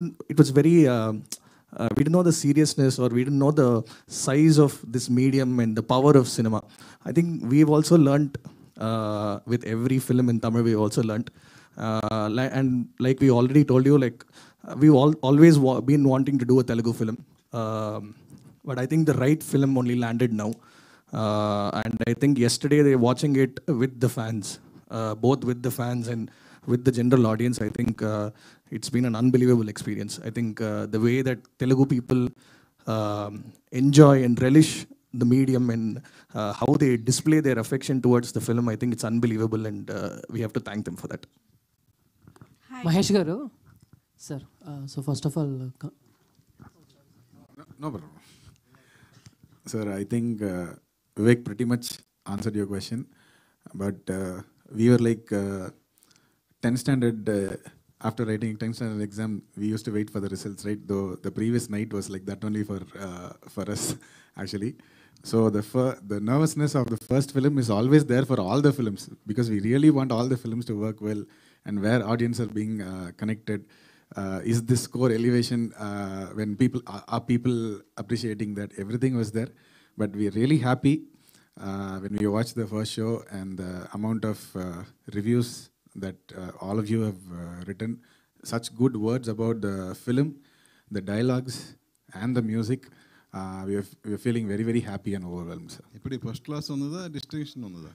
it was very we didn't know the seriousness, or we didn't know the size of this medium and the power of cinema. I think we've also learnt with every film in Tamil. We also learnt, and like we already told you, like we've always been wanting to do a Telugu film, but I think the right film only landed now. And I think yesterday they watching it with the fans, both with the fans and with the general audience. I think it's been an unbelievable experience. I think the way that Telugu people enjoy and relish the medium, and how they display their affection towards the film, I think it's unbelievable, and we have to thank them for that. Mahesh garu, sir, so first of all, no problem. Sir, I think Vivek pretty much answered your question, but we were like 10th standard, after writing 10th standard exam, we used to wait for the results, right? Though the previous night was like that only for us, actually. So the nervousness of the first film is always there for all the films, because we really want all the films to work well, and where audience are being connected. Is this core elevation when people appreciating that everything was there? But we are really happy when we watched the first show, and the amount of reviews that all of you have written, such good words about the film, the dialogues and the music. We are feeling very, very happy and overwhelmed, sir. ఇప్పుడు first class ఉన్నదా, distinction ఉన్నదా?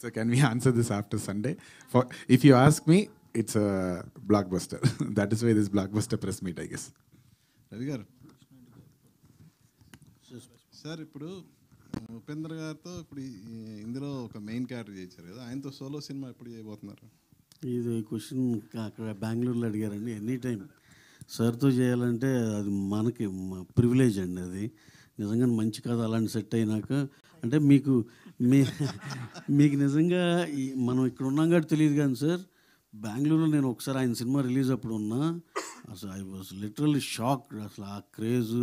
So can we answer this after Sunday? If you ask me, it's a blockbuster. That is why this blockbuster press meet, I guess. Ravi గారు, sir ఇప్పుడు ఉపేంద్ర గారితో ఇప్పుడు ఇందులో ఒక main character చేశారు కదా, ఆయనతో సోలో సినిమా ఎప్పుడు చేయబోతున్నారు? ఇది క్వశ్చన్ అక్కడ బెంగళూరులో అడిగారండి. ఎనీ టైం సార్తో చేయాలంటే అది మనకి ప్రివిలేజ్ అండి. అది నిజంగా మంచి కథ అలాంటి సెట్ అయినాక, అంటే మీకు నిజంగా మనం ఇక్కడ ఉన్నాం కాబట్టి తెలియదు కానీ సార్, బెంగళూరులో నేను ఒకసారి ఆయన సినిమా రిలీజ్ అప్పుడు ఉన్నా, అసలు ఐ వాజ్ లిటరల్లీ షాక్డ్. అసలు ఆ క్రేజు,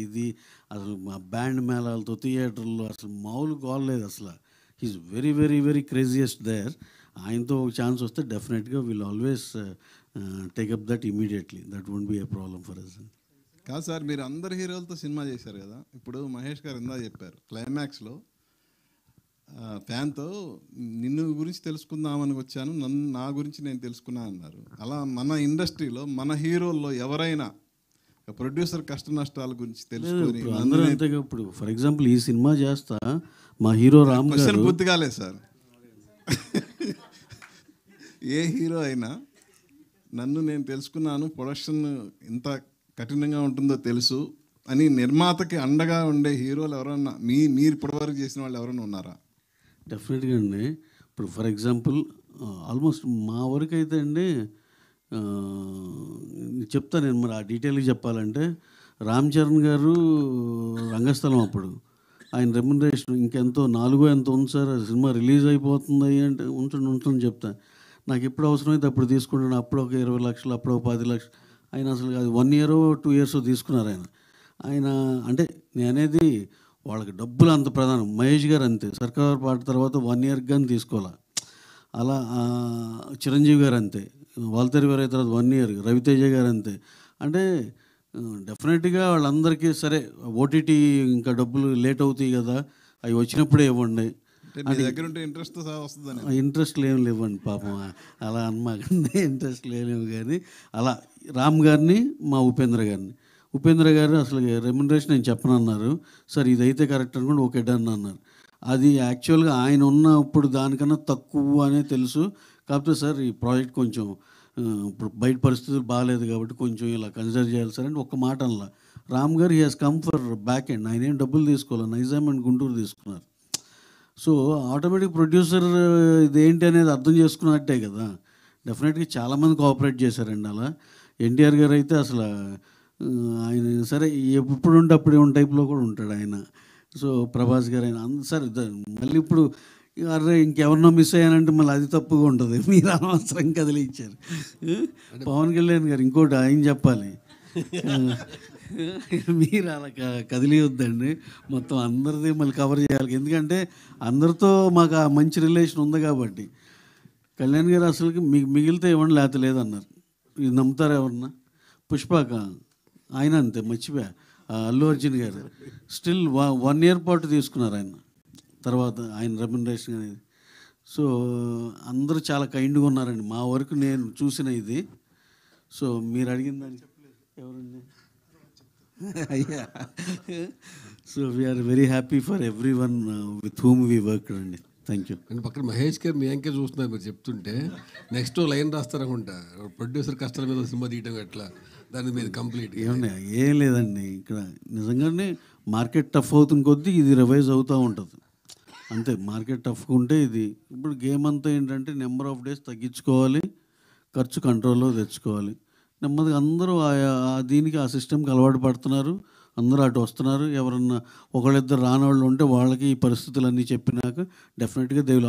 ఇది అసలు మా బ్యాండ్ మేళాలతో థియేటర్లో అసలు మామూలు కాలేదు అసలు. He is very very very craziest there. ఆయనతో ఒక ఛాన్స్ వస్తే డెఫినెట్గా will always take up that immediately. That won't be a problem for us. కాదు సార్, మీరు అందరు హీరోలతో సినిమా చేశారు కదా, ఇప్పుడు మహేష్ గారు ఇందా చెప్పారు క్లైమాక్స్లో ఫ్యాన్తో నిన్ను గురించి తెలుసుకుందామని వచ్చాను, నా గురించి నేను తెలుసుకున్నా అన్నారు. అలా మన ఇండస్ట్రీలో మన హీరోల్లో ఎవరైనా ప్రొడ్యూసర్ కష్ట నష్టాల గురించి తెలుసుకొని అందరూ అంతేగా. ఇప్పుడు ఫర్ ఎగ్జాంపుల్ ఈ సినిమా చేస్తా మా హీరో రామ్ గారు పూర్తి కాలేదు సార్. ఏ హీరో అయినా నన్ను నేను తెలుసుకున్నాను, ప్రొడక్షన్ ఎంత కఠినంగా ఉంటుందో తెలుసు అని నిర్మాతకి అండగా ఉండే హీరోలు ఎవరన్నా మీరు ఇప్పటివరకు చేసిన వాళ్ళు ఎవరైనా ఉన్నారా? డెఫినెట్గా అండి. ఇప్పుడు ఫర్ ఎగ్జాంపుల్ ఆల్మోస్ట్ మా వరకు అయితే అండి, చెప్తాను నేను, మరి ఆ డీటెయిల్గా చెప్పాలంటే రామ్ చరణ్ గారు రంగస్థలం అప్పుడు ఆయన రెమ్యునరేషన్ ఇంకెంతో 4 ఎంతో ఉంది సార్. సినిమా రిలీజ్ అయిపోతుంది అంటే ఉంటుంది చెప్తా. నాకు ఎప్పుడు అవసరమైతే అప్పుడు తీసుకుంటాను. అప్పుడు ఒక 20 లక్షలు, అప్పుడు ఒక 10 లక్షలు. ఆయన అసలు అది 1 year 2 years తీసుకున్నారు ఆయన. అంటే నేను అనేది వాళ్ళకి డబ్బులు అంత ప్రధానం. మహేష్ గారు అంతే, సర్కార్ పాట తర్వాత 1 year కానీ తీసుకోవాలి. అలా చిరంజీవి గారు అంతే, వాల్తేరు గారు తర్వాత 1 year, రవితేజ గారు అంతే. అంటే డెఫినెట్గా వాళ్ళందరికీ సరే ఓటీటీ ఇంకా డబ్బులు లేట్ అవుతాయి కదా, అవి వచ్చినప్పుడే ఇవ్వండి. ఇంట్రెస్ట్ ఏం లేవండి పాపం, అలా అనమాకండి. ఇంట్రెస్ట్ లేవు కానీ అలా రామ్ గారిని, మా ఉపేంద్ర గారు అసలు రెమ్యునరేషన్ నేను చెప్పనన్నారు. సార్ ఇదైతే కరెక్ట్ అనుకోండి, ఓకే డన్ అన్నారు. అది యాక్చువల్గా ఆయన ఉన్న ఇప్పుడు దానికన్నా తక్కువ అనే తెలుసు. కాకపోతే సార్ ఈ ప్రాజెక్ట్ కొంచెం ఇప్పుడు బయట పరిస్థితులు బాగాలేదు కాబట్టి కొంచెం ఇలా కన్సిడర్ చేయాలి సార్ అంటే ఒక్క మాట అనలా. రామ్ గారు he has come for back end. ఆయన ఏం డబ్బులు తీసుకోవాలి, నైజాం అండ్ గుంటూరు తీసుకున్నారు. సో ఆటోమేటిక్ ప్రొడ్యూసర్ ఇదేంటి అనేది అర్థం చేసుకున్నట్టే కదా. డెఫినెట్గా చాలామంది కోఆపరేట్ చేశారండి అలా. ఎన్టీఆర్ గారు అయితే అసలు ఆయన సరే ఎప్పుడు ఉంటే అప్పుడే ఉన్న టైప్లో కూడా ఉంటాడు ఆయన. సో ప్రభాస్ గారు ఆయన సరే మళ్ళీ ఇప్పుడు అరే ఇంకెవరినో మిస్ అయ్యానంటే మళ్ళీ అది తప్పుగా ఉంటుంది. మీరు అనవసరం కదిలించారు. పవన్ కళ్యాణ్ గారు ఇంకోటి ఆయన చెప్పాలి, మీరు అలా కదిలియొద్దండి. మొత్తం అందరిది మళ్ళీ కవర్ చేయాలి. ఎందుకంటే అందరితో మాకు ఆ మంచి రిలేషన్ ఉంది కాబట్టి. కళ్యాణ్ గారు అసలుకి మీకు మిగిలితే ఇవ్వండి లేకపోతే లేదన్నారు. ఇది నమ్ముతారా ఎవరన్నా? పుష్పక ఆయన అంతే, మర్చిపోయా. అల్లు అర్జున్ గారు స్టిల్ 1 year పాటు తీసుకున్నారు ఆయన, తర్వాత ఆయన రెమ్యునరేషన్ అనేది. సో అందరూ చాలా కైండ్గా ఉన్నారండి మా వరకు నేను చూసిన ఇది. సో మీరు అడిగిన దాన్ని చెప్పలేదు ఎవరండి అయ్యా. So we are very happy for everyone with whom we work అండి. Thank you. అండ్ పక్కన మహేష్ గారు మీ అంకే చూస్తున్నారు మీరు చెప్తుంటే, నెక్స్ట్ లైన్ రాస్తారనుకుంటా, ప్రొడ్యూసర్ కష్టాల మీద సినిమా తీయటం ఎట్లా, దాని మీద కంప్లీట్ ఏమన్నా ఏం లేదండి, ఇక్కడ నిజంగానే మార్కెట్ టఫ్ అవుతున్న కొద్దీ ఇది రివైజ్ అవుతూ ఉంటుంది అంతే. మార్కెట్ టఫ్గా ఉంటే ఇది ఇప్పుడు గేమ్ అంతా ఏంటంటే నెంబర్ ఆఫ్ డేస్ తగ్గించుకోవాలి, ఖర్చు కంట్రోల్లో తెచ్చుకోవాలి. నెమ్మదిగా అందరూ దీనికి ఆ సిస్టమ్కి అలవాటు పడుతున్నారు, అందరూ అటు వస్తున్నారు. ఎవరన్నా ఒకళ్ళిద్దరు రానోళ్ళు ఉంటే వాళ్ళకి ఈ పరిస్థితులన్నీ చెప్పినాక డెఫినెట్గా దే విల్